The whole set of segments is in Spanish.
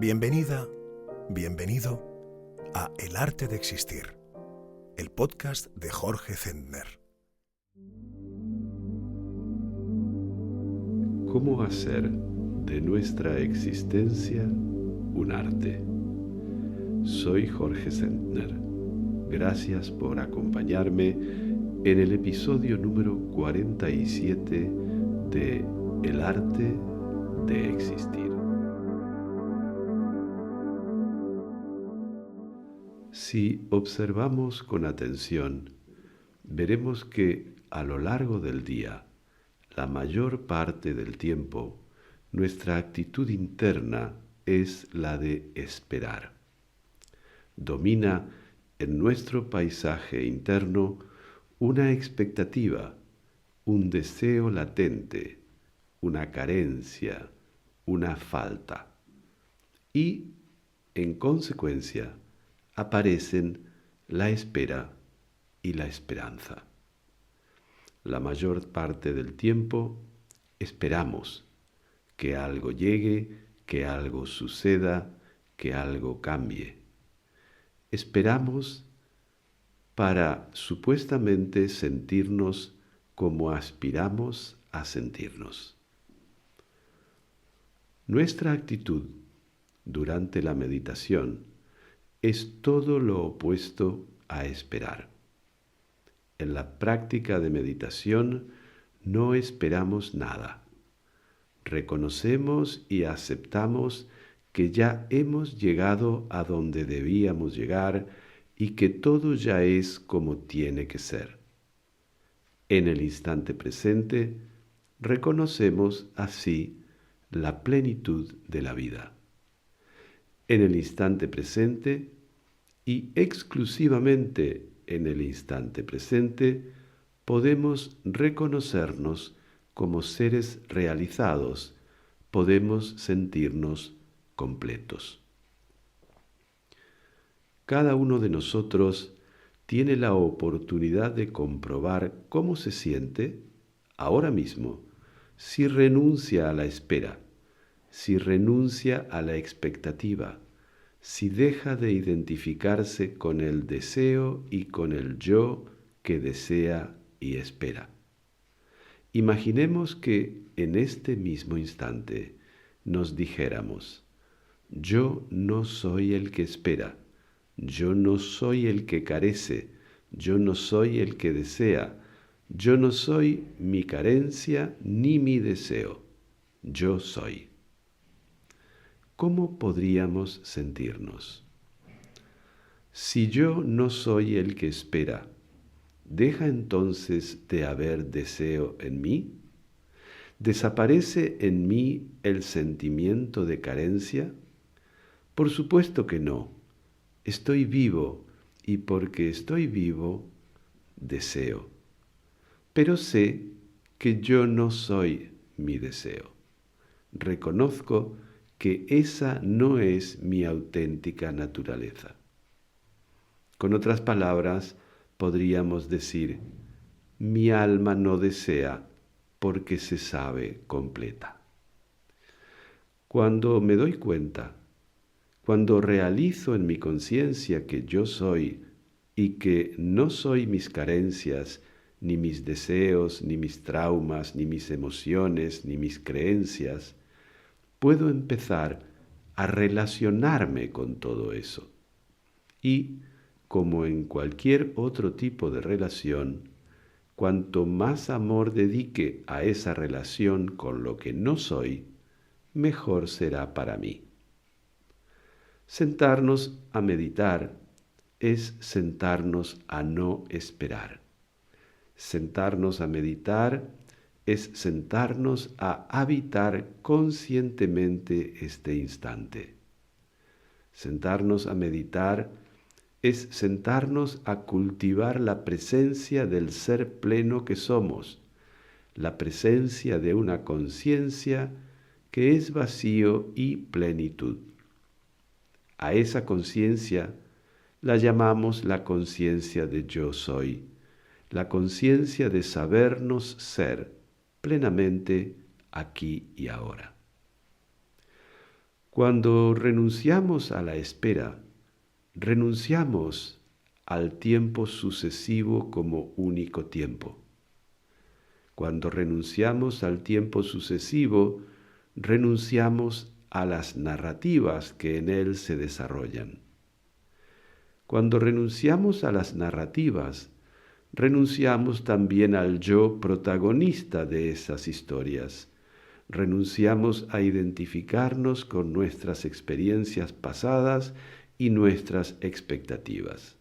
Bienvenida, bienvenido a El arte de existir, el podcast de Jorge Zentner. ¿Cómo hacer de nuestra existencia un arte? Soy Jorge Zentner. Gracias por acompañarme en el episodio número 47 de El arte de existir. Si observamos con atención, veremos que a lo largo del día, la mayor parte del tiempo, nuestra actitud interna es la de esperar. Domina en nuestro paisaje interno una expectativa, un deseo latente, una carencia, una falta. Y, en consecuencia, aparecen la espera y la esperanza. La mayor parte del tiempo esperamos que algo llegue, que algo suceda, que algo cambie. Esperamos para supuestamente sentirnos como aspiramos a sentirnos. Nuestra actitud durante la meditación es todo lo opuesto a esperar. En la práctica de meditación no esperamos nada. Reconocemos y aceptamos que ya hemos llegado a donde debíamos llegar y que todo ya es como tiene que ser. En el instante presente, reconocemos así la plenitud de la vida. En el instante presente y exclusivamente en el instante presente, podemos reconocernos como seres realizados, podemos sentirnos completos. Cada uno de nosotros tiene la oportunidad de comprobar cómo se siente ahora mismo si renuncia a la espera, si renuncia a la expectativa, si deja de identificarse con el deseo y con el yo que desea y espera. Imaginemos que en este mismo instante nos dijéramos: yo no soy el que espera, yo no soy el que carece, yo no soy el que desea, yo no soy mi carencia ni mi deseo, yo soy. ¿Cómo podríamos sentirnos? Si yo no soy el que espera, ¿deja entonces de haber deseo en mí? ¿Desaparece en mí el sentimiento de carencia? Por supuesto que no. Estoy vivo y porque estoy vivo, deseo. Pero sé que yo no soy mi deseo. Reconozco que esa no es mi auténtica naturaleza. Con otras palabras, podríamos decir: mi alma no desea porque se sabe completa. Cuando me doy cuenta, cuando realizo en mi conciencia que yo soy y que no soy mis carencias, ni mis deseos, ni mis traumas, ni mis emociones, ni mis creencias, puedo empezar a relacionarme con todo eso. Y, como en cualquier otro tipo de relación, cuanto más amor dedique a esa relación con lo que no soy, mejor será para mí. Sentarnos a meditar es sentarnos a no esperar. Sentarnos a meditar es sentarnos a habitar conscientemente este instante. Sentarnos a meditar es sentarnos a cultivar la presencia del ser pleno que somos, la presencia de una conciencia que es vacío y plenitud. A esa conciencia la llamamos la conciencia de yo soy, la conciencia de sabernos ser plenamente aquí y ahora. Cuando renunciamos a la espera, renunciamos al tiempo sucesivo como único tiempo. Cuando renunciamos al tiempo sucesivo, renunciamos a las narrativas que en él se desarrollan. Cuando renunciamos a las narrativas, renunciamos también al yo protagonista de esas historias. Renunciamos a identificarnos con nuestras experiencias pasadas y nuestras expectativas.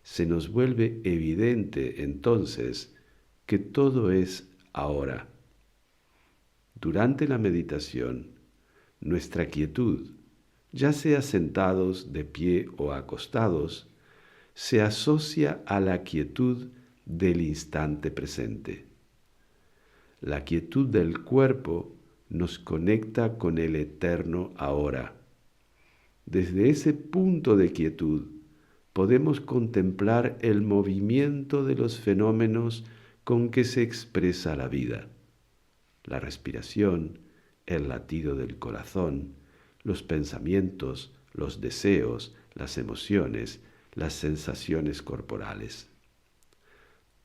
Se nos vuelve evidente entonces que todo es ahora. Durante la meditación, nuestra quietud, ya sea sentados, de pie o acostados, se asocia a la quietud del instante presente. La quietud del cuerpo nos conecta con el eterno ahora. Desde ese punto de quietud podemos contemplar el movimiento de los fenómenos con que se expresa la vida. La respiración, el latido del corazón, los pensamientos, los deseos, las emociones, las sensaciones corporales.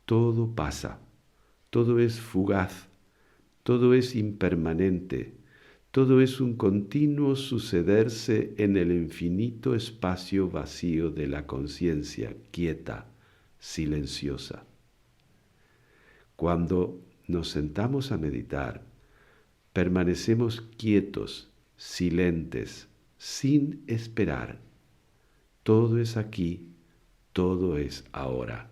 Todo pasa, todo es fugaz, todo es impermanente, todo es un continuo sucederse en el infinito espacio vacío de la conciencia, quieta, silenciosa. Cuando nos sentamos a meditar, permanecemos quietos, silentes, sin esperar. Todo es aquí, todo es ahora.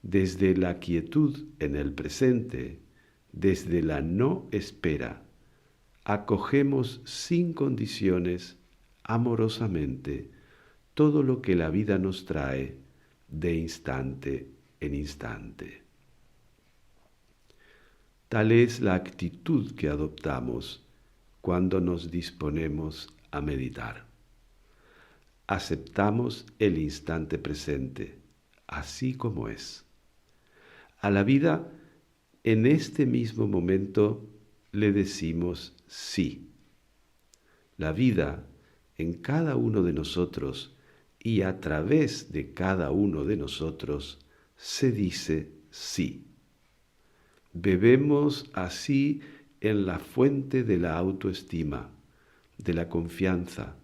Desde la quietud en el presente, desde la no espera, acogemos sin condiciones, amorosamente, todo lo que la vida nos trae de instante en instante. Tal es la actitud que adoptamos cuando nos disponemos a meditar. Aceptamos el instante presente, así como es. A la vida, en este mismo momento, le decimos sí. La vida, en cada uno de nosotros y a través de cada uno de nosotros, se dice sí. Bebemos así en la fuente de la autoestima, de la confianza,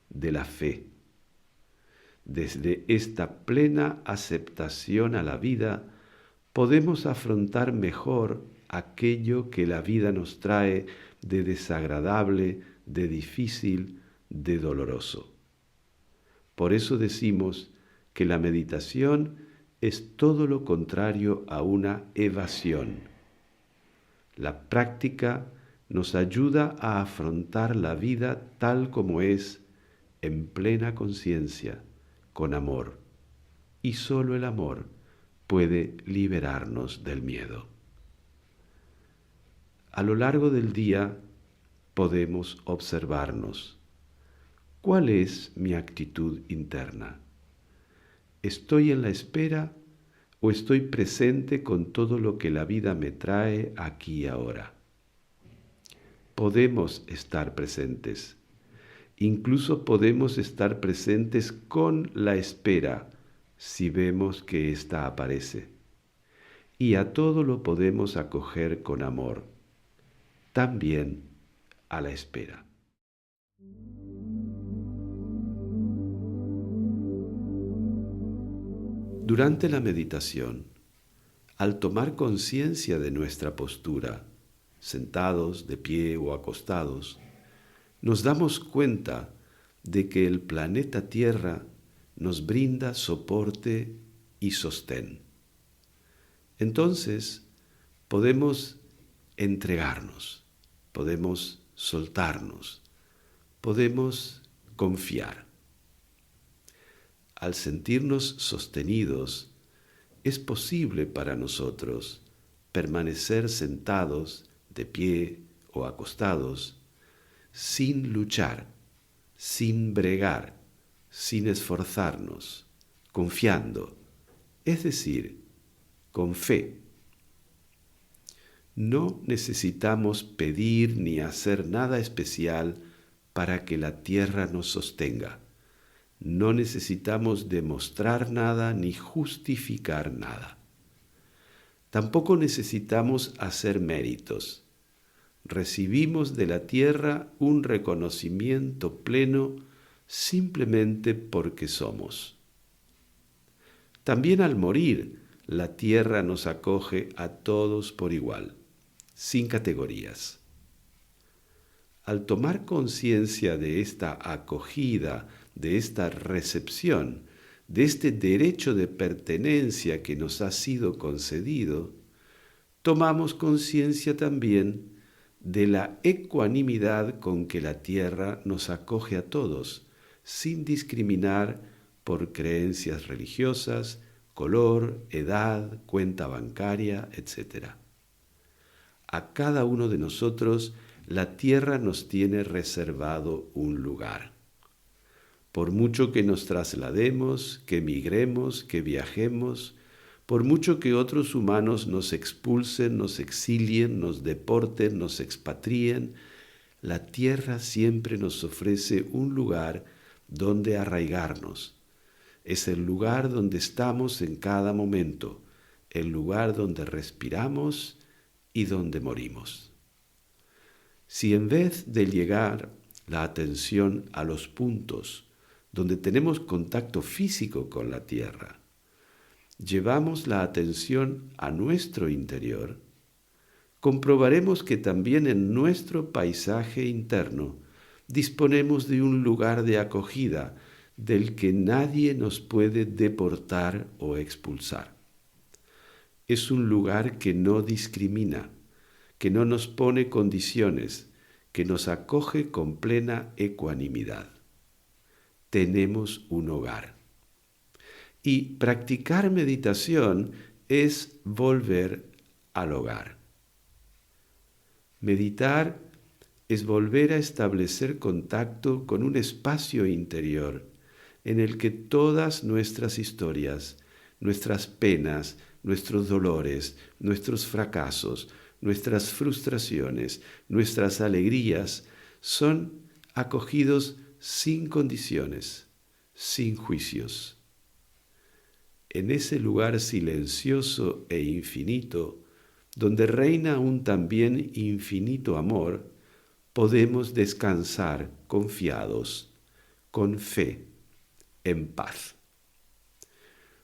de la fe. Desde esta plena aceptación a la vida, podemos afrontar mejor aquello que la vida nos trae de desagradable, de difícil, de doloroso. Por eso decimos que la meditación es todo lo contrario a una evasión. La práctica nos ayuda a afrontar la vida tal como es, en plena conciencia, con amor. Y solo el amor puede liberarnos del miedo. A lo largo del día podemos observarnos. ¿Cuál es mi actitud interna? ¿Estoy en la espera o estoy presente con todo lo que la vida me trae aquí y ahora? Podemos estar presentes. Incluso podemos estar presentes con la espera si vemos que ésta aparece. Y a todo lo podemos acoger con amor, también a la espera. Durante la meditación, al tomar conciencia de nuestra postura, sentados, de pie o acostados, nos damos cuenta de que el planeta Tierra nos brinda soporte y sostén. Entonces, podemos entregarnos, podemos soltarnos, podemos confiar. Al sentirnos sostenidos, es posible para nosotros permanecer sentados, de pie o acostados, sin luchar, sin bregar, sin esforzarnos, confiando, es decir, con fe. No necesitamos pedir ni hacer nada especial para que la tierra nos sostenga. No necesitamos demostrar nada ni justificar nada. Tampoco necesitamos hacer méritos. Recibimos de la tierra un reconocimiento pleno simplemente porque somos. También al morir, la tierra nos acoge a todos por igual, sin categorías. Al tomar conciencia de esta acogida, de esta recepción, de este derecho de pertenencia que nos ha sido concedido, tomamos conciencia también de la ecuanimidad con que la tierra nos acoge a todos, sin discriminar por creencias religiosas, color, edad, cuenta bancaria, etc. A cada uno de nosotros la tierra nos tiene reservado un lugar. Por mucho que nos traslademos, que migremos, que viajemos, por mucho que otros humanos nos expulsen, nos exilien, nos deporten, nos expatríen, la tierra siempre nos ofrece un lugar donde arraigarnos. Es el lugar donde estamos en cada momento, el lugar donde respiramos y donde morimos. Si en vez de llegar la atención a los puntos donde tenemos contacto físico con la tierra, llevamos la atención a nuestro interior, comprobaremos que también en nuestro paisaje interno disponemos de un lugar de acogida del que nadie nos puede deportar o expulsar. Es un lugar que no discrimina, que no nos pone condiciones, que nos acoge con plena ecuanimidad. Tenemos un hogar. Y practicar meditación es volver al hogar. Meditar es volver a establecer contacto con un espacio interior en el que todas nuestras historias, nuestras penas, nuestros dolores, nuestros fracasos, nuestras frustraciones, nuestras alegrías son acogidos sin condiciones, sin juicios. En ese lugar silencioso e infinito, donde reina un también infinito amor, podemos descansar confiados, con fe, en paz.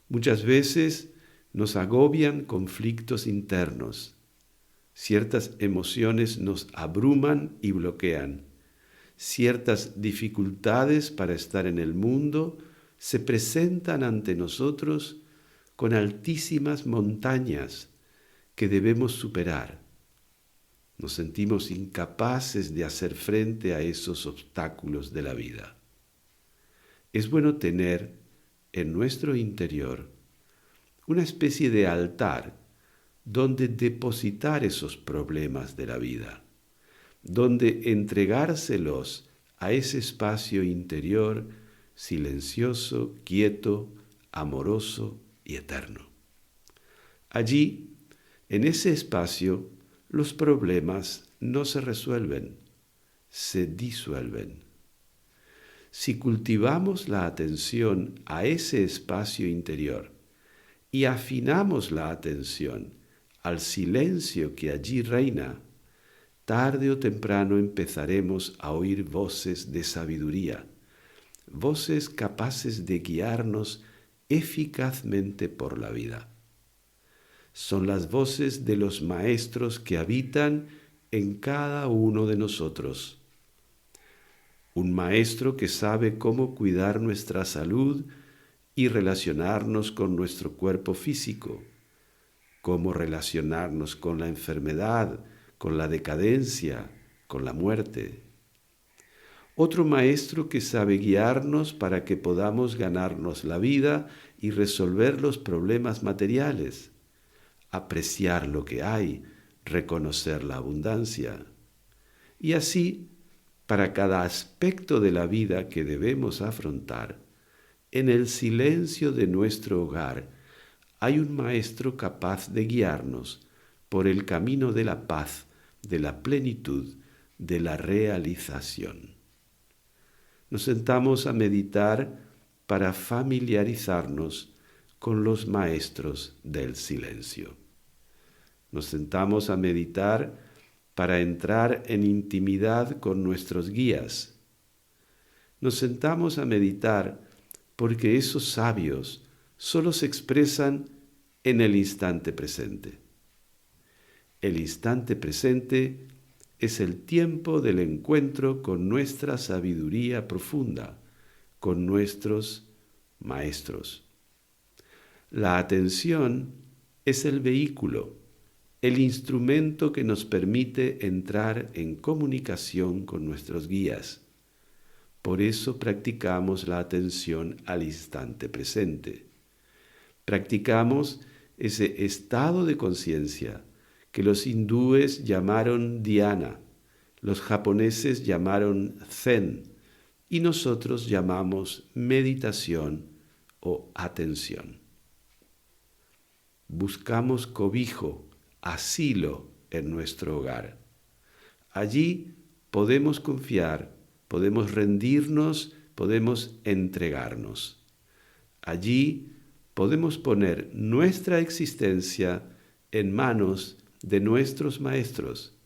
Muchas veces nos agobian conflictos internos. Ciertas emociones nos abruman y bloquean. Ciertas dificultades para estar en el mundo se presentan ante nosotros con altísimas montañas que debemos superar. Nos sentimos incapaces de hacer frente a esos obstáculos de la vida. Es bueno tener en nuestro interior una especie de altar donde depositar esos problemas de la vida, donde entregárselos a ese espacio interior silencioso, quieto, amoroso y eterno. Allí, en ese espacio, los problemas no se resuelven, se disuelven. Si cultivamos la atención a ese espacio interior y afinamos la atención al silencio que allí reina, tarde o temprano empezaremos a oír voces de sabiduría, voces capaces de guiarnos eficazmente por la vida. Son las voces de los maestros que habitan en cada uno de nosotros. Un maestro que sabe cómo cuidar nuestra salud y relacionarnos con nuestro cuerpo físico, cómo relacionarnos con la enfermedad, con la decadencia, con la muerte. Otro maestro que sabe guiarnos para que podamos ganarnos la vida y resolver los problemas materiales, apreciar lo que hay, reconocer la abundancia. Y así, para cada aspecto de la vida que debemos afrontar, en el silencio de nuestro hogar hay un maestro capaz de guiarnos por el camino de la paz, de la plenitud, de la realización. Nos sentamos a meditar para familiarizarnos con los maestros del silencio. Nos sentamos a meditar para entrar en intimidad con nuestros guías. Nos sentamos a meditar porque esos sabios solo se expresan en el instante presente. El instante presente es el tiempo del encuentro con nuestra sabiduría profunda, con nuestros maestros. La atención es el vehículo, el instrumento que nos permite entrar en comunicación con nuestros guías. Por eso practicamos la atención al instante presente. Practicamos ese estado de conciencia que los hindúes llamaron dhyana, los japoneses llamaron zen y nosotros llamamos meditación o atención. Buscamos cobijo, asilo en nuestro hogar. Allí podemos confiar, podemos rendirnos, podemos entregarnos. Allí podemos poner nuestra existencia en manos de nuestros maestros,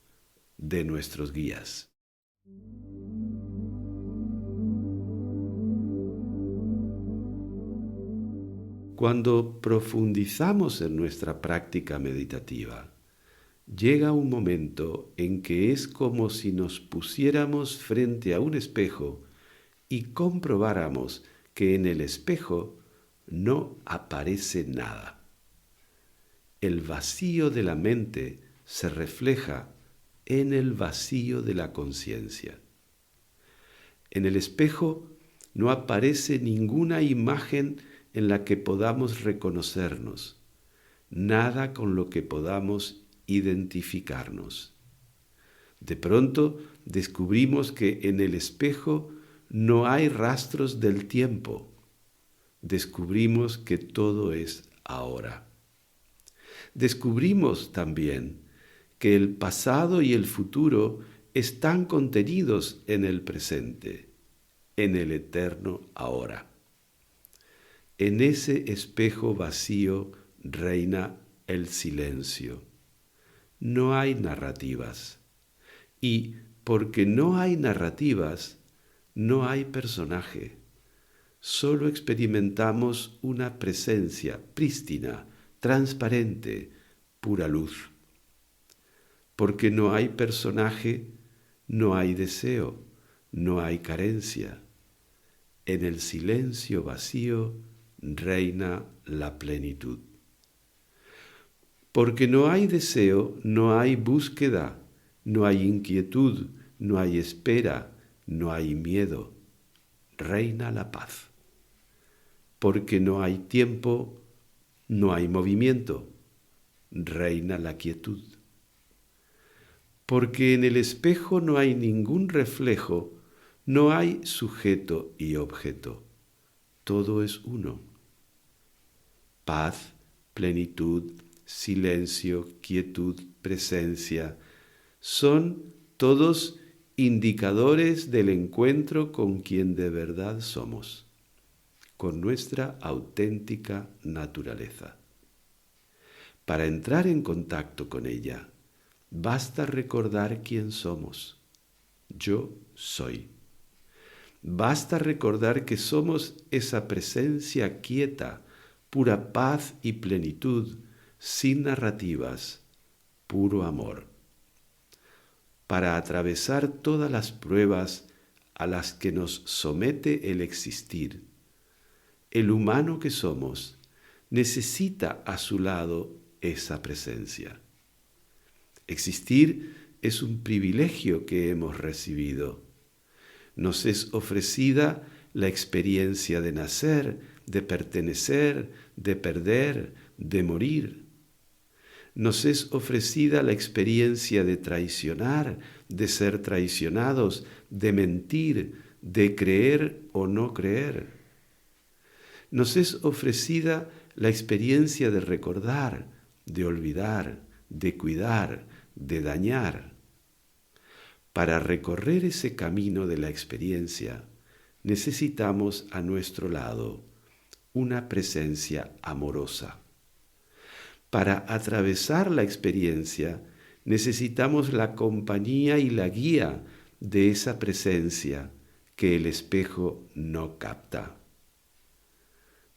de nuestros guías. Cuando profundizamos en nuestra práctica meditativa, llega un momento en que es como si nos pusiéramos frente a un espejo y comprobáramos que en el espejo no aparece nada. El vacío de la mente se refleja en el vacío de la conciencia. En el espejo no aparece ninguna imagen en la que podamos reconocernos, nada con lo que podamos identificarnos. De pronto descubrimos que en el espejo no hay rastros del tiempo. Descubrimos que todo es ahora. Descubrimos también que el pasado y el futuro están contenidos en el presente, en el eterno ahora. En ese espejo vacío reina el silencio. No hay narrativas. Y porque no hay narrativas, no hay personaje. Solo experimentamos una presencia prístina, transparente, pura luz. Porque no hay personaje, no hay deseo, no hay carencia. En el silencio vacío reina la plenitud. Porque no hay deseo, no hay búsqueda, no hay inquietud, no hay espera, no hay miedo. Reina la paz. Porque no hay tiempo, no hay movimiento. Reina la quietud. Porque en el espejo no hay ningún reflejo, no hay sujeto y objeto. Todo es uno. Paz, plenitud, silencio, quietud, presencia, son todos indicadores del encuentro con quien de verdad somos, con nuestra auténtica naturaleza. Para entrar en contacto con ella, basta recordar quién somos. Yo soy. Basta recordar que somos esa presencia quieta, pura paz y plenitud, sin narrativas, puro amor. Para atravesar todas las pruebas a las que nos somete el existir, el humano que somos necesita a su lado esa presencia. Existir es un privilegio que hemos recibido. Nos es ofrecida la experiencia de nacer, de pertenecer, de perder, de morir. Nos es ofrecida la experiencia de traicionar, de ser traicionados, de mentir, de creer o no creer. Nos es ofrecida la experiencia de recordar, de olvidar, de cuidar, de dañar. Para recorrer ese camino de la experiencia, necesitamos a nuestro lado una presencia amorosa. Para atravesar la experiencia, necesitamos la compañía y la guía de esa presencia que el espejo no capta.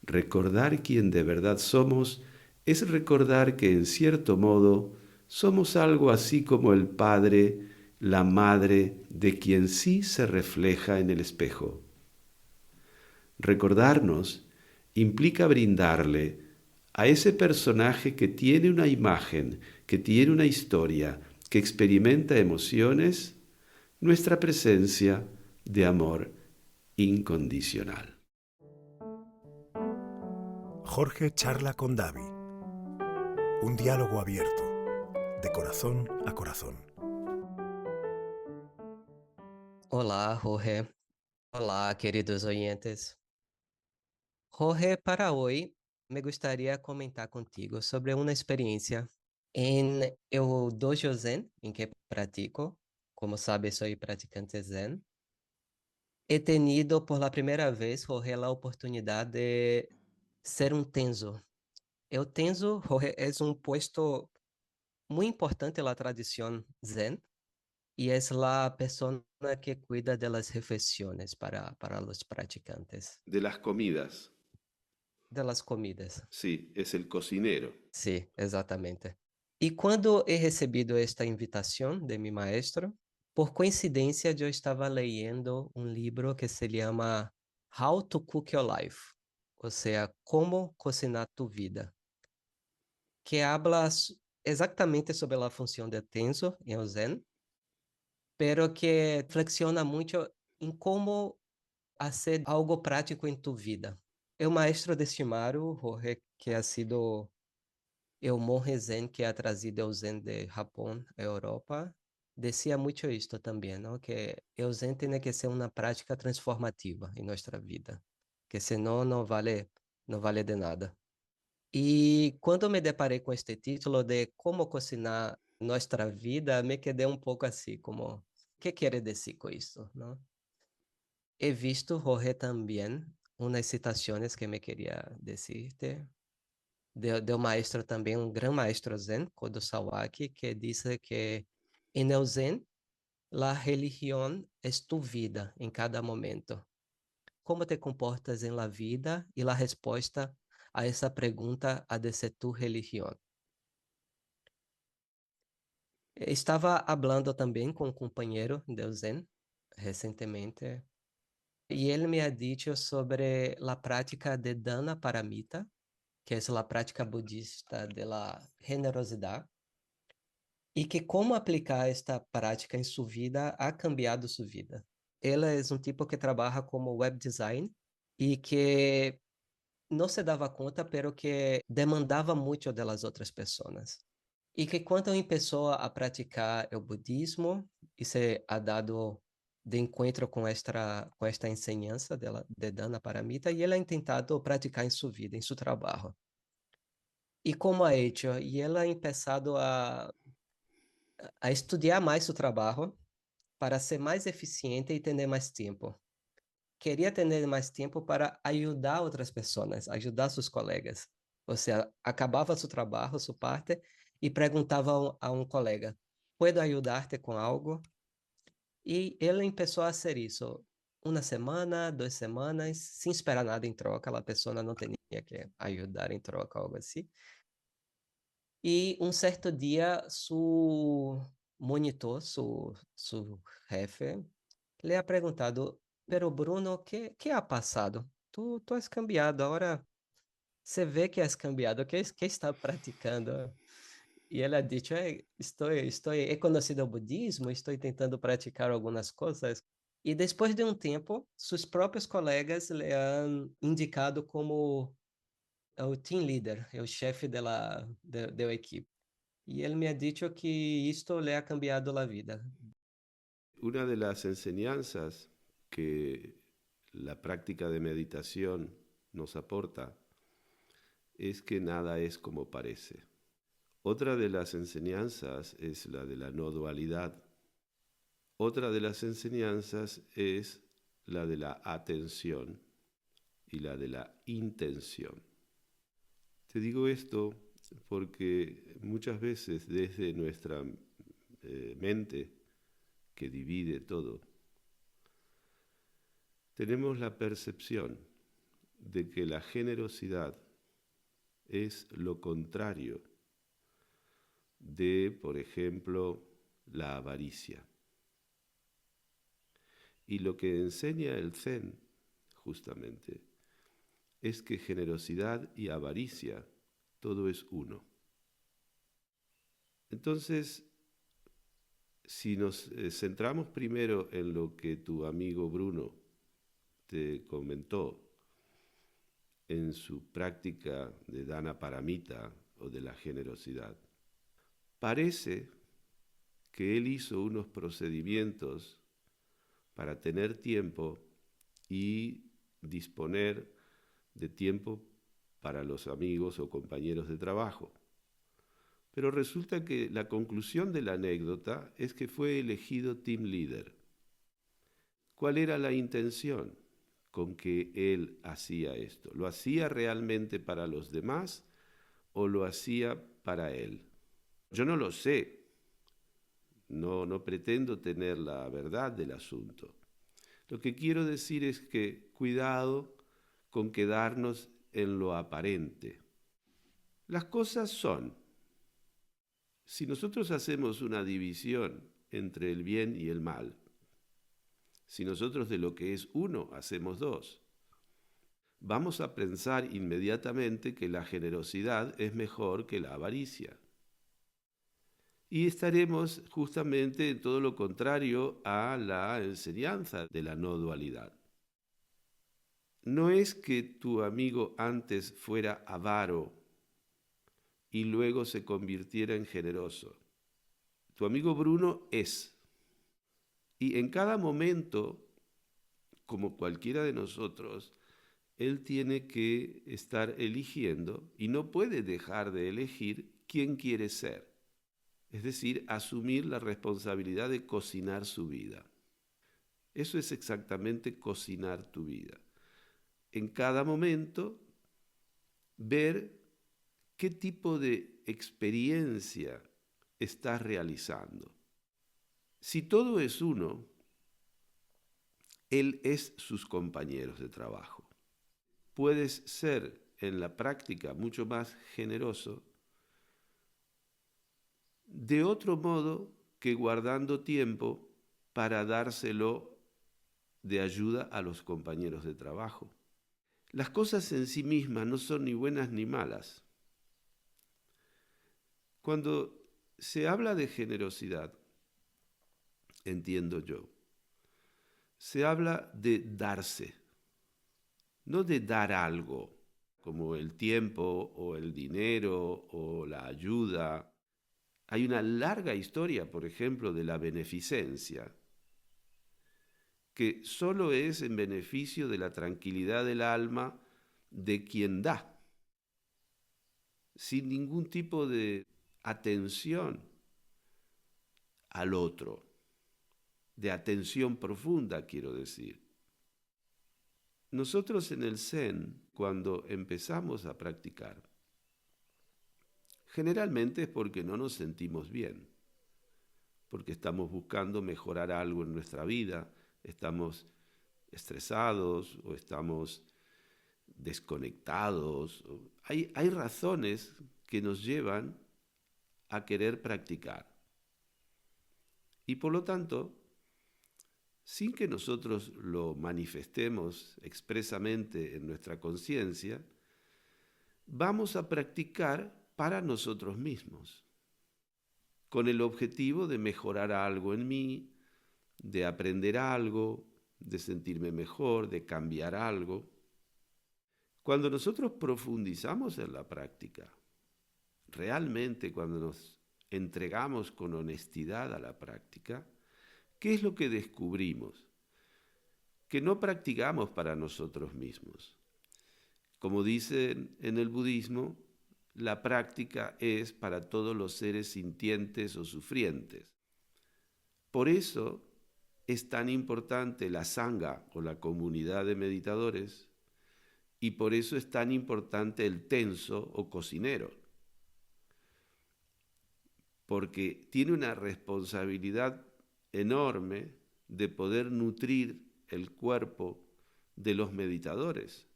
Recordar quién de verdad somos es recordar que en cierto modo somos algo así como el padre, la madre de quien sí se refleja en el espejo. Recordarnos implica brindarle a ese personaje que tiene una imagen, que tiene una historia, que experimenta emociones, nuestra presencia de amor incondicional. Jorge charla con Davi. Un diálogo abierto, de corazón a corazón. Olá, Jorge. Olá, queridos oyentes. Jorge, para hoy me gustaría comentar contigo sobre una experiencia en el dojo Zen en que practico. Como sabes, soy practicante Zen. He tenido por la primera vez, Jorge, la oportunidad de ser un tenzo. El tenzo, Jorge, es un puesto muy importante en la tradición Zen y es la persona que cuida de las reflexiones para los practicantes. De las comidas, De las comidas. sí, es el cocinero. Sí, exatamente. Y cuando he recibido esta invitación de mi maestro, por coincidencia yo estaba leyendo un libro que se llama How to Cook Your Life, o sea, Cómo Cocinar Tu Vida, que habla exactamente sobre la función de Tenzo en el Zen, pero que flexiona mucho en cómo hacer algo prático en tu vida. El maestro de Shimaru, Jorge, que ha sido el monge Zen que ha trazido el Zen de Japón a Europa, decía mucho esto también, ¿no? Que el Zen tiene que ser una práctica transformativa en nuestra vida, que senão no vale de nada. Y cuando me deparé con este título de cómo cocinar nuestra vida, me quedé un poco así, como, ¿qué quiere decir con esto, no? He visto, Jorge, también unas citaciones que me quería decirte de un maestro también, un gran maestro Zen, Kodo Sawaki, que dice que en el Zen la religión es tu vida en cada momento. ¿Cómo te comportas en la vida? Y la respuesta a esa pregunta ha de ser tu religión. Estaba hablando también con un compañero del Zen recientemente y él me ha dicho sobre la práctica de Dana Paramita, que es la práctica budista de la generosidad, y que cómo aplicar esta práctica en su vida ha cambiado su vida. Él es un tipo que trabaja como web design y que no se daba cuenta, pero que demandava muito das outras pessoas. E que quando empezou a praticar o budismo e se ha dado de encontro com esta enseñança de Dana Paramita, e ele ha tentado praticar em sua vida, em seu trabalho. E como ha hecho? E ele ha empezado a estudar mais seu trabalho para ser mais eficiente e ter mais tempo. Queria ter mais tempo para ajudar outras pessoas, ajudar seus colegas. Ou seja, acabava seu trabalho, sua parte, e perguntava a um colega: "Puedo ajudar-te com algo?" E ele começou a fazer isso. Uma semana, 2 semanas, sem esperar nada em troca. A pessoa não tinha que ajudar em troca, algo assim. E um certo dia, seu monitor, seu jefe, le ha preguntado: "Pero Bruno, ¿qué ha pasado? Tú has cambiado, ahora se ve que has cambiado, ¿qué está practicando?" Y él ha dicho: he conocido el budismo, estoy tentando practicar algunas cosas. Y después de un tiempo, sus propios colegas le han indicado como el team leader, el jefe del equipo. Y él me ha dicho que esto le ha cambiado la vida. Una de las enseñanzas que la práctica de meditación nos aporta es que nada es como parece. Otra de las enseñanzas es la de la no dualidad. Otra de las enseñanzas es la de la atención y la de la intención. Te digo esto porque muchas veces desde nuestra mente, que divide todo, tenemos la percepción de que la generosidad es lo contrario de, por ejemplo, la avaricia. Y lo que enseña el Zen, justamente, es que generosidad y avaricia, todo es uno. Entonces, si nos centramos primero en lo que tu amigo Bruno te comentó en su práctica de Dana Paramita o de la generosidad, parece que él hizo unos procedimientos para tener tiempo y disponer de tiempo para los amigos o compañeros de trabajo. Pero resulta que la conclusión de la anécdota es que fue elegido team leader. ¿Cuál era la intención con que él hacía esto? ¿Lo hacía realmente para los demás o lo hacía para él? Yo no lo sé. No pretendo tener la verdad del asunto. Lo que quiero decir es que cuidado con quedarnos en lo aparente. Las cosas son, si nosotros hacemos una división entre el bien y el mal, si nosotros de lo que es uno hacemos dos, vamos a pensar inmediatamente que la generosidad es mejor que la avaricia. Y estaremos justamente en todo lo contrario a la enseñanza de la no dualidad. No es que tu amigo antes fuera avaro y luego se convirtiera en generoso. Tu amigo Bruno es. Y en cada momento, como cualquiera de nosotros, él tiene que estar eligiendo y no puede dejar de elegir quién quiere ser. Es decir, asumir la responsabilidad de cocinar su vida. Eso es exactamente cocinar tu vida. En cada momento, ver qué tipo de experiencia estás realizando. Si todo es uno, él es sus compañeros de trabajo. Puedes ser en la práctica mucho más generoso de otro modo que guardando tiempo para dárselo de ayuda a los compañeros de trabajo. Las cosas en sí mismas no son ni buenas ni malas. Cuando se habla de generosidad, entiendo yo, se habla de darse, no de dar algo, como el tiempo o el dinero o la ayuda. Hay una larga historia, por ejemplo, de la beneficencia, que solo es en beneficio de la tranquilidad del alma de quien da, sin ningún tipo de atención al otro, de atención profunda, quiero decir. Nosotros en el Zen, cuando empezamos a practicar, generalmente es porque no nos sentimos bien, porque estamos buscando mejorar algo en nuestra vida, estamos estresados o estamos desconectados. Hay razones que nos llevan a querer practicar. Y por lo tanto, sin que nosotros lo manifestemos expresamente en nuestra conciencia, vamos a practicar para nosotros mismos, con el objetivo de mejorar algo en mí, de aprender algo, de sentirme mejor, de cambiar algo. Cuando nosotros profundizamos en la práctica, realmente cuando nos entregamos con honestidad a la práctica, ¿qué es lo que descubrimos? Que no practicamos para nosotros mismos. Como dicen en el budismo, la práctica es para todos los seres sintientes o sufrientes. Por eso es tan importante la sangha o la comunidad de meditadores y por eso es tan importante el tenso o cocinero, porque tiene una responsabilidad enorme de poder nutrir el cuerpo de los meditadores.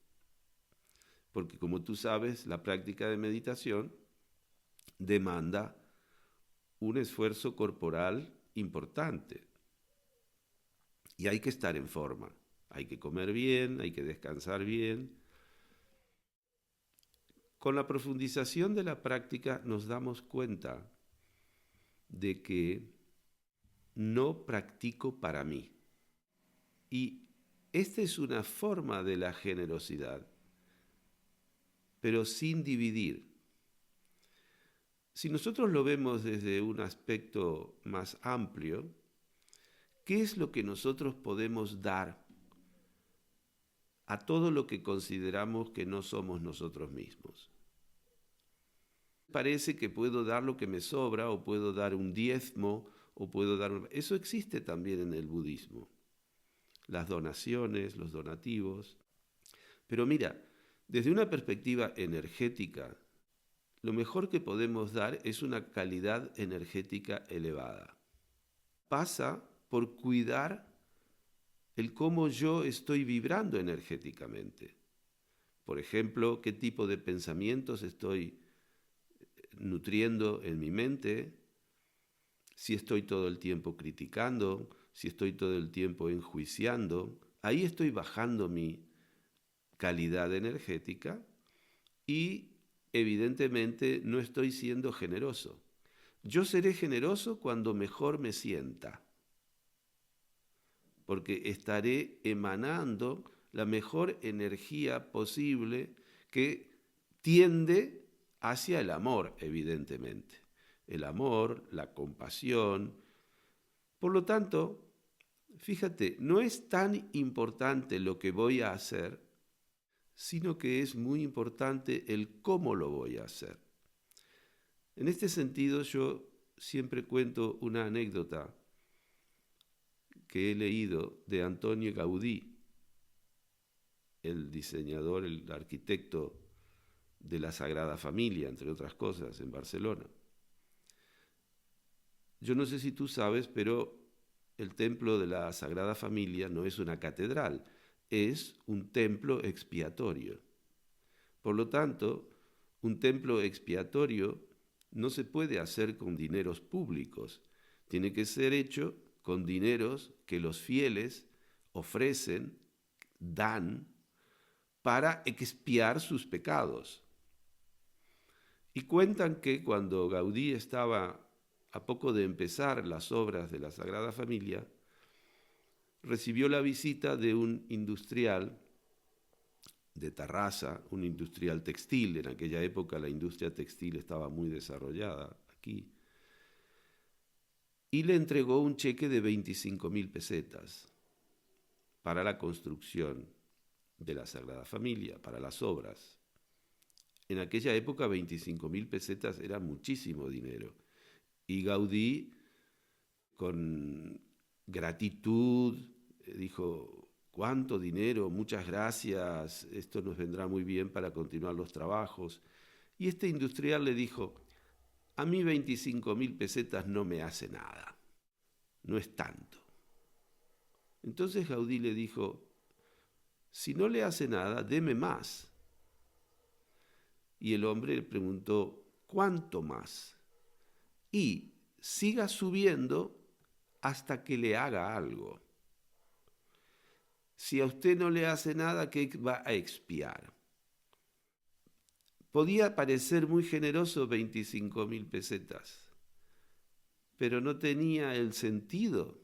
Porque como tú sabes, la práctica de meditación demanda un esfuerzo corporal importante. Y hay que estar en forma, hay que comer bien, hay que descansar bien. Con la profundización de la práctica nos damos cuenta de que no practico para mí. Y esta es una forma de la generosidad, pero sin dividir. Si nosotros lo vemos desde un aspecto más amplio, ¿qué es lo que nosotros podemos dar a todo lo que consideramos que no somos nosotros mismos? Parece que puedo dar lo que me sobra, o puedo dar un diezmo, o puedo dar... Eso existe también en el budismo. Las donaciones, los donativos. Pero mira, desde una perspectiva energética, lo mejor que podemos dar es una calidad energética elevada. Pasa por cuidar el cómo yo estoy vibrando energéticamente. Por ejemplo, qué tipo de pensamientos estoy nutriendo en mi mente, si estoy todo el tiempo criticando, si estoy todo el tiempo enjuiciando. Ahí estoy bajando mi calidad energética y evidentemente no estoy siendo generoso. Yo seré generoso cuando mejor me sienta, porque estaré emanando la mejor energía posible que tiende hacia el amor, evidentemente. El amor, la compasión. Por lo tanto, fíjate, no es tan importante lo que voy a hacer, sino que es muy importante el cómo lo voy a hacer. En este sentido, yo siempre cuento una anécdota que he leído de Antonio Gaudí, el diseñador, el arquitecto de la Sagrada Familia, entre otras cosas, en Barcelona. Yo no sé si tú sabes, pero el templo de la Sagrada Familia no es una catedral, es un templo expiatorio. Por lo tanto, un templo expiatorio no se puede hacer con dineros públicos, tiene que ser hecho con dineros que los fieles ofrecen, dan, para expiar sus pecados. Y cuentan que cuando Gaudí estaba a poco de empezar las obras de la Sagrada Familia, recibió la visita de un industrial de Tarrasa, un industrial textil. En aquella época la industria textil estaba muy desarrollada aquí. Y le entregó un cheque de 25.000 pesetas para la construcción de la Sagrada Familia, para las obras. En aquella época 25.000 pesetas era muchísimo dinero. Y Gaudí, con gratitud, dijo: «¿Cuánto dinero? Muchas gracias, esto nos vendrá muy bien para continuar los trabajos». Y este industrial le dijo: «A mí 25.000 pesetas no me hace nada, no es tanto». Entonces Gaudí le dijo: «Si no le hace nada, deme más». Y el hombre le preguntó: «¿Cuánto más?». Y siga subiendo hasta que le haga algo. Si a usted no le hace nada, ¿qué va a expiar? Podía parecer muy generoso 25.000 pesetas, pero no tenía el sentido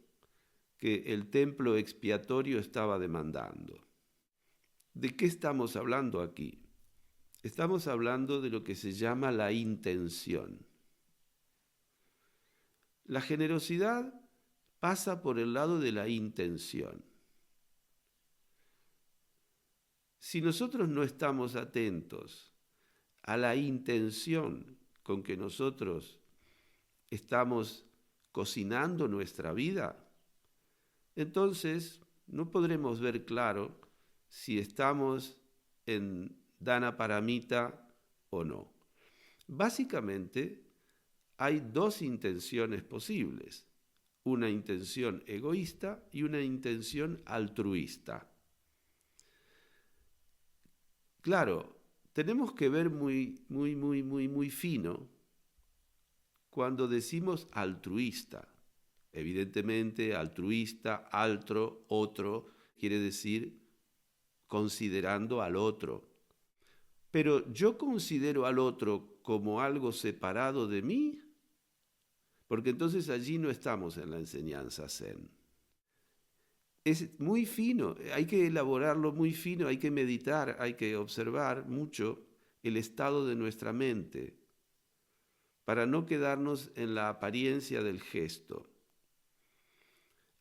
que el templo expiatorio estaba demandando. ¿De qué estamos hablando aquí? Estamos hablando de lo que se llama la intención. La generosidad pasa por el lado de la intención. Si nosotros no estamos atentos a la intención con que nosotros estamos cocinando nuestra vida, entonces no podremos ver claro si estamos en dana paramita o no. Básicamente, hay dos intenciones posibles, una intención egoísta y una intención altruista. Claro, tenemos que ver muy fino cuando decimos altruista. Evidentemente, altruista, altro, otro, quiere decir considerando al otro. Pero yo considero al otro como algo separado de mí, porque entonces allí no estamos en la enseñanza Zen. Es muy fino, hay que elaborarlo muy fino, hay que meditar, hay que observar mucho el estado de nuestra mente para no quedarnos en la apariencia del gesto.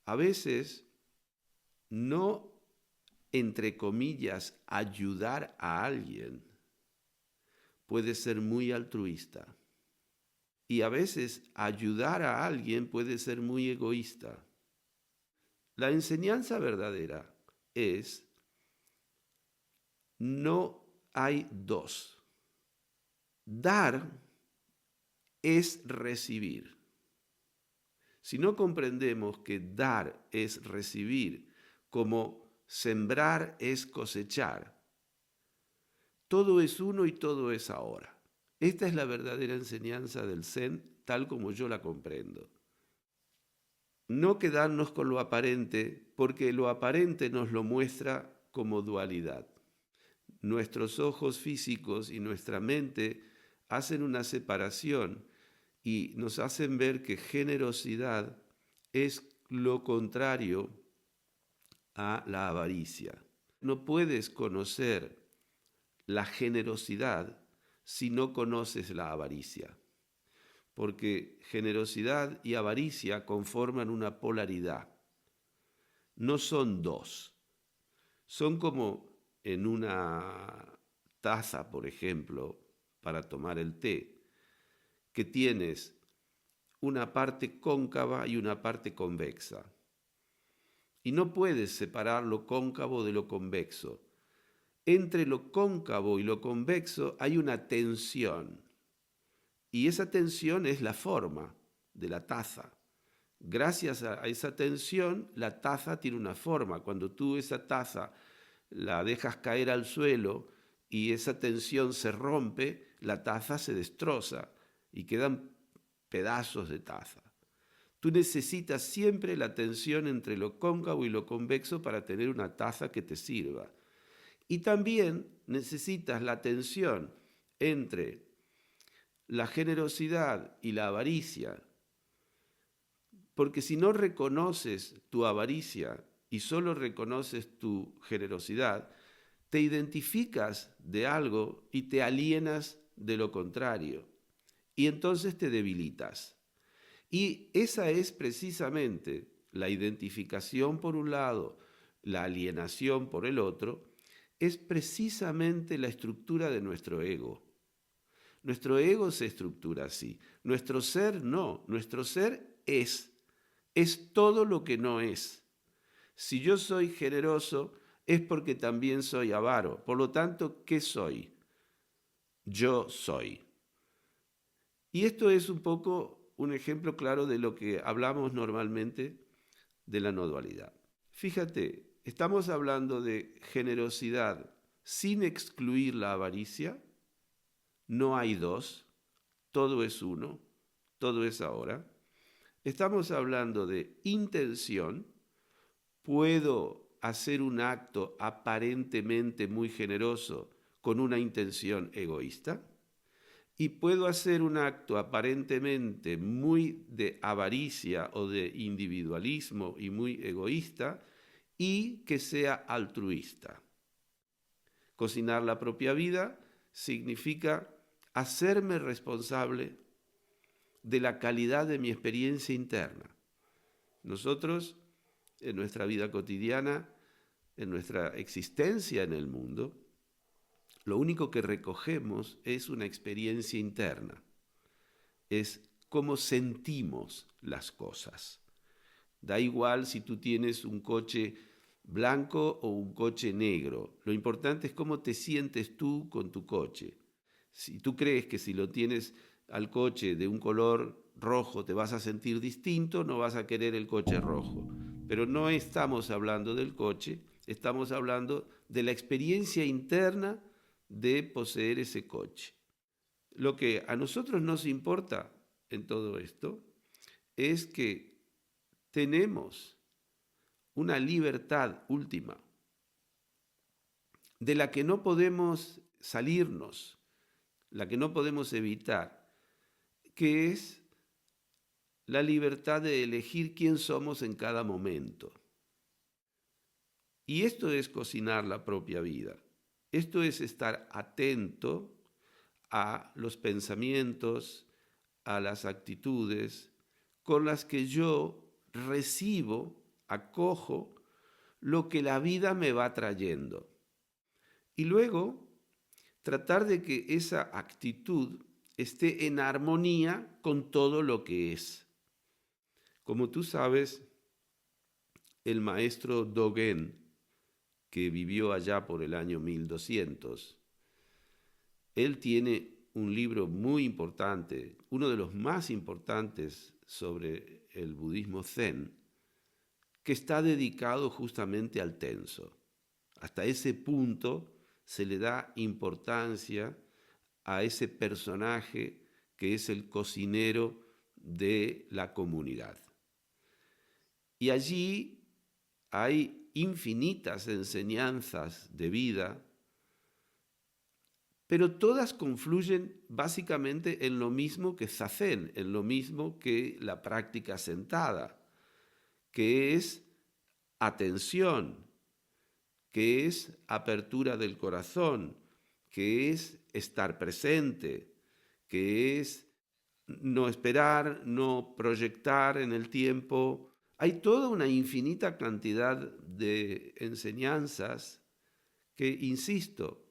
A veces, no, entre comillas, ayudar a alguien puede ser muy altruista. Y a veces ayudar a alguien puede ser muy egoísta. La enseñanza verdadera es, no hay dos. Dar es recibir. Si no comprendemos que dar es recibir, como sembrar es cosechar, todo es uno y todo es ahora. Esta es la verdadera enseñanza del Zen, tal como yo la comprendo. No quedarnos con lo aparente, porque lo aparente nos lo muestra como dualidad. Nuestros ojos físicos y nuestra mente hacen una separación y nos hacen ver que generosidad es lo contrario a la avaricia. No puedes conocer la generosidad si no conoces la avaricia, porque generosidad y avaricia conforman una polaridad. No son dos. Son como en una taza, por ejemplo, para tomar el té, que tienes una parte cóncava y una parte convexa. Y no puedes separar lo cóncavo de lo convexo. Entre lo cóncavo y lo convexo hay una tensión. Y esa tensión es la forma de la taza. Gracias a esa tensión, la taza tiene una forma. Cuando tú esa taza la dejas caer al suelo y esa tensión se rompe, la taza se destroza y quedan pedazos de taza. Tú necesitas siempre la tensión entre lo cóncavo y lo convexo para tener una taza que te sirva. Y también necesitas la tensión entre la generosidad y la avaricia, porque si no reconoces tu avaricia y solo reconoces tu generosidad, te identificas de algo y te alienas de lo contrario, y entonces te debilitas. Y esa es precisamente la identificación por un lado, la alienación por el otro, es precisamente la estructura de nuestro ego. Nuestro ego se estructura así, nuestro ser no, nuestro ser es todo lo que no es. Si yo soy generoso, es porque también soy avaro. Por lo tanto, ¿qué soy? Yo soy. Y esto es un poco un ejemplo claro de lo que hablamos normalmente de la no dualidad. Fíjate, estamos hablando de generosidad sin excluir la avaricia. No hay dos, todo es uno, todo es ahora. Estamos hablando de intención. Puedo hacer un acto aparentemente muy generoso con una intención egoísta. Y puedo hacer un acto aparentemente muy de avaricia o de individualismo y muy egoísta y que sea altruista. Cocinar la propia vida significa hacerme responsable de la calidad de mi experiencia interna. Nosotros, en nuestra vida cotidiana, en nuestra existencia en el mundo, lo único que recogemos es una experiencia interna, es cómo sentimos las cosas. Da igual si tú tienes un coche blanco o un coche negro. Lo importante es cómo te sientes tú con tu coche. Si tú crees que si lo tienes al coche de un color rojo te vas a sentir distinto, no vas a querer el coche rojo. Pero no estamos hablando del coche, estamos hablando de la experiencia interna de poseer ese coche. Lo que a nosotros nos importa en todo esto es que tenemos una libertad última de la que no podemos salirnos, la que no podemos evitar, que es la libertad de elegir quién somos en cada momento. Y esto es cocinar la propia vida. Esto es estar atento a los pensamientos, a las actitudes con las que yo recibo, acojo lo que la vida me va trayendo. Y luego tratar de que esa actitud esté en armonía con todo lo que es. Como tú sabes, el maestro Dogen, que vivió allá por el año 1200, él tiene un libro muy importante, uno de los más importantes sobre el budismo zen, que está dedicado justamente al tenso. Hasta ese punto se le da importancia a ese personaje que es el cocinero de la comunidad. Y allí hay infinitas enseñanzas de vida, pero todas confluyen básicamente en lo mismo que Zazen, en lo mismo que la práctica sentada, que es atención, que es apertura del corazón, que es estar presente, que es no esperar, no proyectar en el tiempo. Hay toda una infinita cantidad de enseñanzas que, insisto,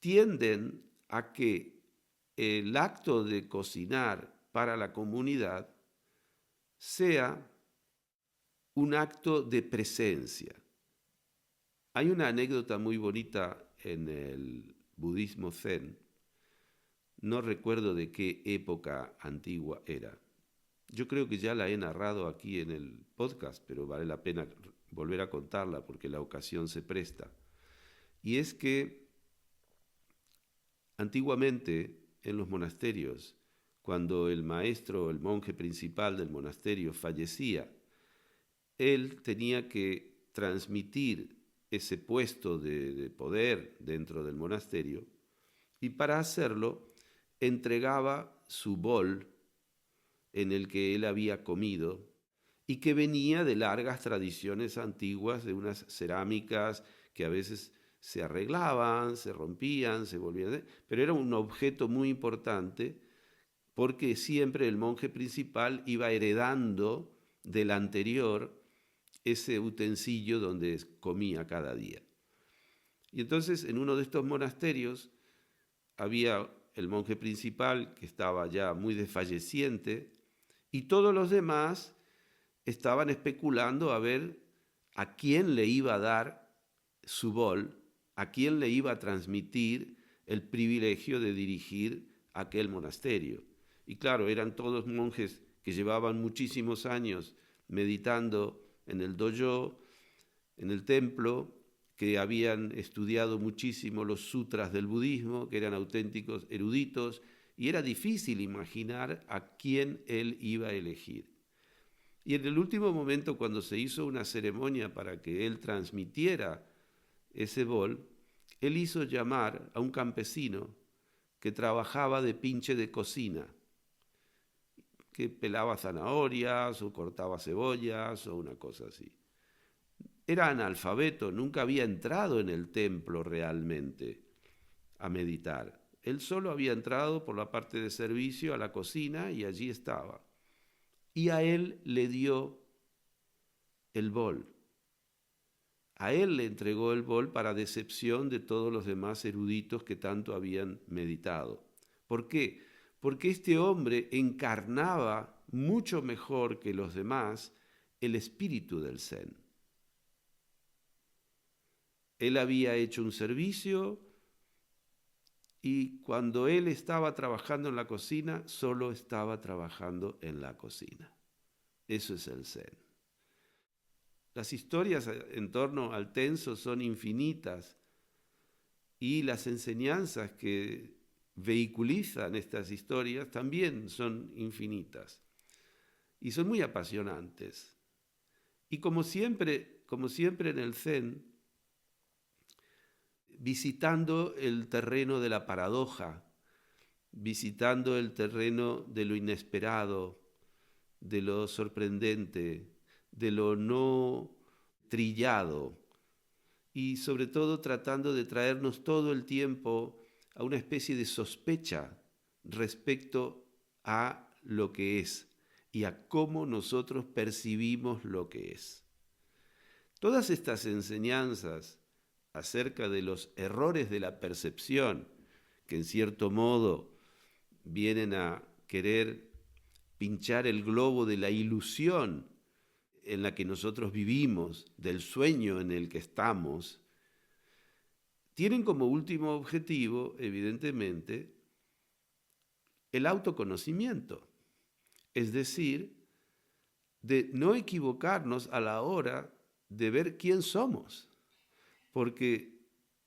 tienden a que el acto de cocinar para la comunidad sea un acto de presencia. Hay una anécdota muy bonita en el budismo zen, no recuerdo de qué época antigua era. Yo creo que ya la he narrado aquí en el podcast, pero vale la pena volver a contarla porque la ocasión se presta. Y es que antiguamente en los monasterios, cuando el maestro o el monje principal del monasterio fallecía, él tenía que transmitir ese puesto de poder dentro del monasterio y para hacerlo entregaba su bol en el que él había comido y que venía de largas tradiciones antiguas de unas cerámicas que a veces se arreglaban, se rompían, se volvían, pero era un objeto muy importante porque siempre el monje principal iba heredando del anterior ese utensilio donde comía cada día. Y entonces en uno de estos monasterios había el monje principal que estaba ya muy desfalleciente y todos los demás estaban especulando a ver a quién le iba a dar su bol, a quién le iba a transmitir el privilegio de dirigir aquel monasterio. Y claro, eran todos monjes que llevaban muchísimos años meditando en el dojo, en el templo, que habían estudiado muchísimo los sutras del budismo, que eran auténticos eruditos, y era difícil imaginar a quién él iba a elegir. Y en el último momento, cuando se hizo una ceremonia para que él transmitiera ese bol, él hizo llamar a un campesino que trabajaba de pinche de cocina, que pelaba zanahorias o cortaba cebollas o una cosa así. Era analfabeto, nunca había entrado en el templo realmente a meditar. Él solo había entrado por la parte de servicio a la cocina y allí estaba. Y a él le dio el bol. A él le entregó el bol para decepción de todos los demás eruditos que tanto habían meditado. ¿Por qué? Porque este hombre encarnaba mucho mejor que los demás el espíritu del Zen. Él había hecho un servicio y cuando él estaba trabajando en la cocina, solo estaba trabajando en la cocina. Eso es el Zen. Las historias en torno al Tenzo son infinitas y las enseñanzas que vehiculizan estas historias también son infinitas y son muy apasionantes. Y como siempre en el Zen, visitando el terreno de la paradoja, visitando el terreno de lo inesperado, de lo sorprendente, de lo no trillado, y sobre todo tratando de traernos todo el tiempo a una especie de sospecha respecto a lo que es y a cómo nosotros percibimos lo que es. Todas estas enseñanzas acerca de los errores de la percepción, que en cierto modo vienen a querer pinchar el globo de la ilusión en la que nosotros vivimos, del sueño en el que estamos, tienen como último objetivo, evidentemente, el autoconocimiento, es decir, de no equivocarnos a la hora de ver quién somos, porque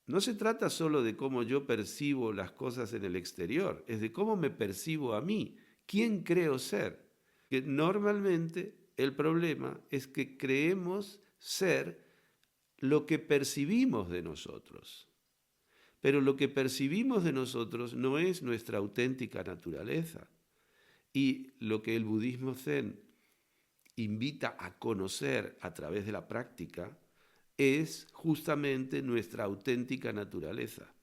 no se trata solo de cómo yo percibo las cosas en el exterior, es de cómo me percibo a mí, quién creo ser. Que normalmente el problema es que creemos ser lo que percibimos de nosotros. Pero lo que percibimos de nosotros no es nuestra auténtica naturaleza. Y lo que el budismo zen invita a conocer a través de la práctica es justamente nuestra auténtica naturaleza,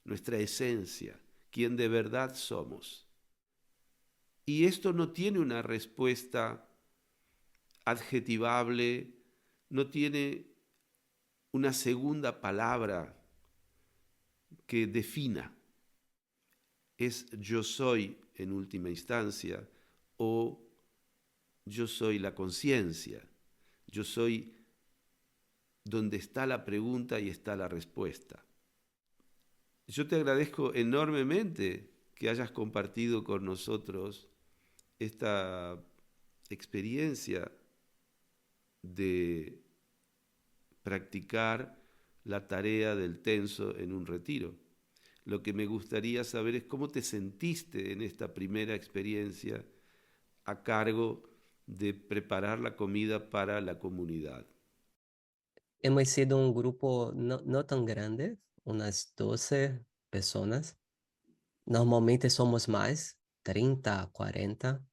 nuestra esencia, quien de verdad somos. Y esto no tiene una respuesta adjetivable, no tiene una segunda palabra que defina. Es yo soy en última instancia o yo soy la conciencia, yo soy donde está la pregunta y está la respuesta. Yo te agradezco enormemente que hayas compartido con nosotros esta experiencia de practicar la tarea del Tenzo en un retiro. Lo que me gustaría saber es cómo te sentiste en esta primera experiencia a cargo de preparar la comida para la comunidad. Hemos sido un grupo no tan grande, unas 12 personas. Normalmente somos más, 30, 40,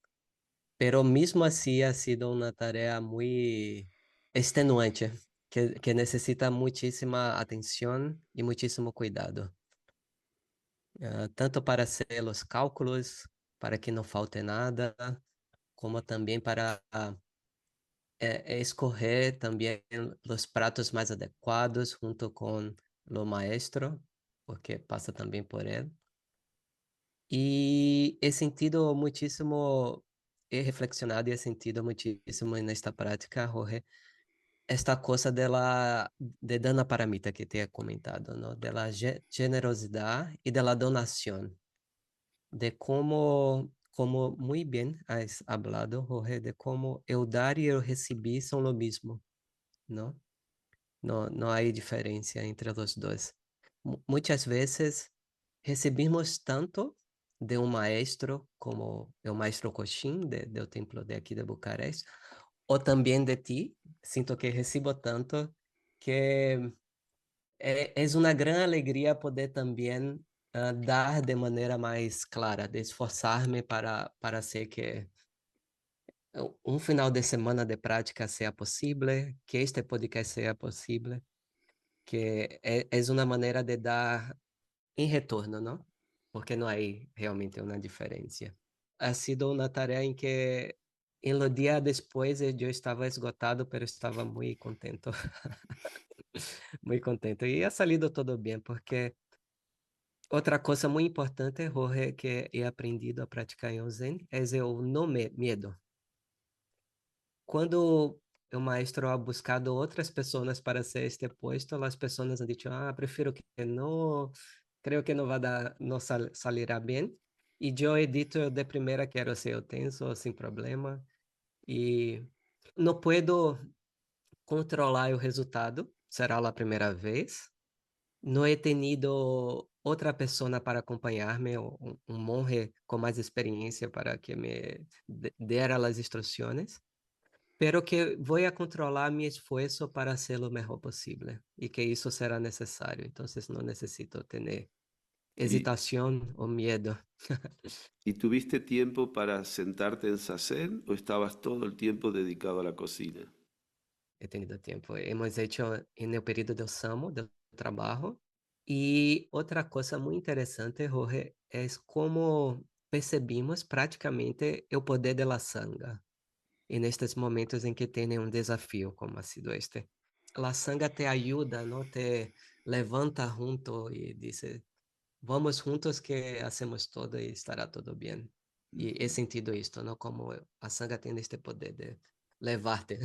pero mismo así ha sido una tarea muy extenuante, que necesita muchísima atención y muchísimo cuidado. Tanto para hacer los cálculos, para que no falte nada, como también para escoger también los pratos más adecuados junto con lo maestro, porque pasa también por él. Y he sentido muchísimo, he reflexionado y he sentido muchísimo en esta práctica, Jorge, esta cosa de Dana Paramita que te he comentado, ¿no? De la generosidad y de la donación, de como muy bien has hablado, Jorge, de cómo el dar y el recibir son lo mismo, ¿no? No hay diferencia entre los dos. Muchas veces recibimos tanto de un maestro como el maestro Coxim del templo de aquí de Bucarest, o también de ti. Siento que recibo tanto que es una gran alegría poder también dar de manera más clara, de esforzarme para hacer que un final de semana de práctica sea posible, que este podcast sea posible, que es una manera de dar en retorno, ¿no? Porque no hay realmente una diferencia. Ha sido una tarea en que en los días después yo estaba esgotado, pero estaba muy contento, muy contento. Y ha salido todo bien, porque outra coisa muito importante, Jorge, que he aprendido a praticar em Zen, é o não medo. Quando el maestro ha buscado otras personas para hacer este puesto, las personas han dicho, prefiero que no, creo que no va a dar, no salirá bien. Y yo he dicho de primera quiero hacer el tenso sin problema. Y no puedo controlar el resultado, será la primera vez. No he tenido otra persona para acompañarme, un monje con más experiencia para que me diera las instrucciones, pero que voy a controlar mi esfuerzo para hacer lo mejor posible y que eso será necesario. Entonces no necesito tener ¿Y, hesitación o miedo. y tuviste tiempo para sentarte en zazen o estabas todo el tiempo dedicado a la cocina? He tenido tiempo. Hemos hecho en el periodo del SAMO, del trabajo. Y otra cosa muy interesante, Jorge, es cómo percebimos prácticamente el poder de la sanga en estos momentos en que tienen un desafío como ha sido este. La sanga te ayuda, ¿no? Te levanta junto y dice, vamos juntos que hacemos todo y estará todo bien. Y he Ujú. sentido esto, ¿no? Como a sanga tiene este poder de levarte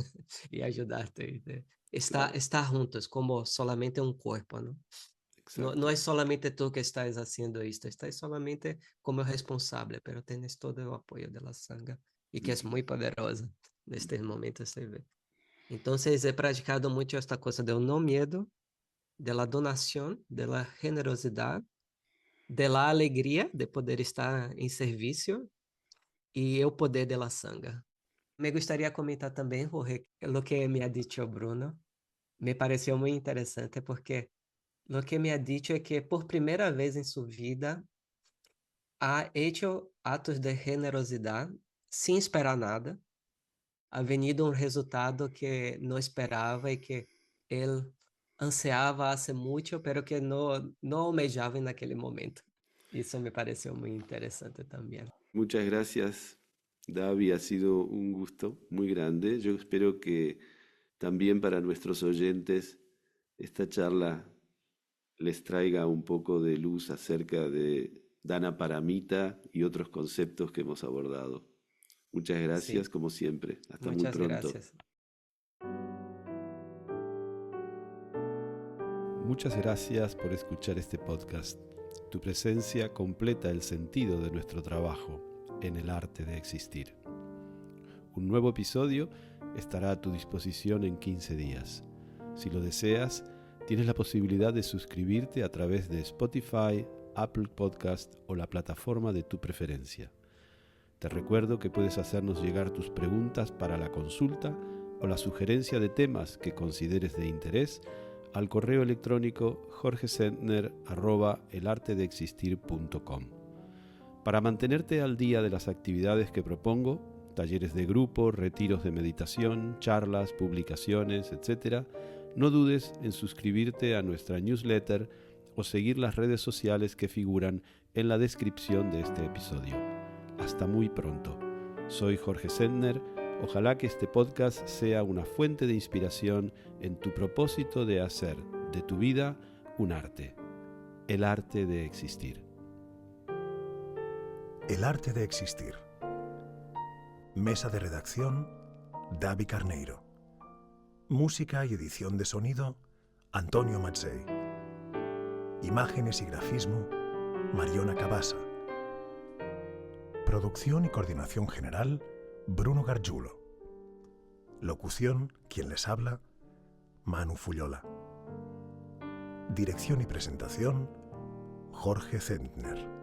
y ayudarte. Y de Claro, estar juntos como solamente un cuerpo, ¿no? No, no exacto. es solamente tú que estás haciendo esto, estás solamente como responsable, pero tienes todo el apoyo de la sanga y que es Ujú, muy poderosa en ujú. estos momentos. Se ve. Entonces he practicado mucho esta cosa del no miedo, de la donación, de la generosidad, de la alegría de poder estar em serviço e o poder de la sanga. Me gustaría comentar também, Jorge, lo que me ha dicho Bruno. Me pareceu muito interessante porque lo que me ha dicho é que por primeira vez em sua vida ha hecho atos de generosidade sem esperar nada. Ha venido um resultado que não esperava e que ele ansiava hace muito, pero que não almejava naquele momento. Isso me pareceu muito interessante também. Muchas gracias, Davi. Ha sido un gusto muy grande. Yo espero que también para nuestros oyentes esta charla les traiga un poco de luz acerca de Dana Paramita y otros conceptos que hemos abordado. Muchas gracias, Sim, como siempre. Hasta muy muitas pronto. graças. Muchas gracias por escuchar este podcast. Tu presencia completa el sentido de nuestro trabajo en el arte de existir. Un nuevo episodio estará a tu disposición en 15 días. Si lo deseas, tienes la posibilidad de suscribirte a través de Spotify, Apple Podcast o la plataforma de tu preferencia. Te recuerdo que puedes hacernos llegar tus preguntas para la consulta o la sugerencia de temas que consideres de interés al correo electrónico jorgesentner@elartedeexistir.com. Para mantenerte al día de las actividades que propongo, talleres de grupo, retiros de meditación, charlas, publicaciones, etc., no dudes en suscribirte a nuestra newsletter o seguir las redes sociales que figuran en la descripción de este episodio. Hasta muy pronto. Soy Jorge Sentner. Ojalá que este podcast sea una fuente de inspiración en tu propósito de hacer de tu vida un arte, el arte de existir. El arte de existir. Mesa de redacción, Davi Carneiro. Música y edición de sonido, Antonio Mazzei. Imágenes y grafismo, Mariona Cabasa. Producción y coordinación general, Bruno Gargiulo. Locución, quien les habla, Manu Fullola. Dirección y presentación, Jorge Sentner.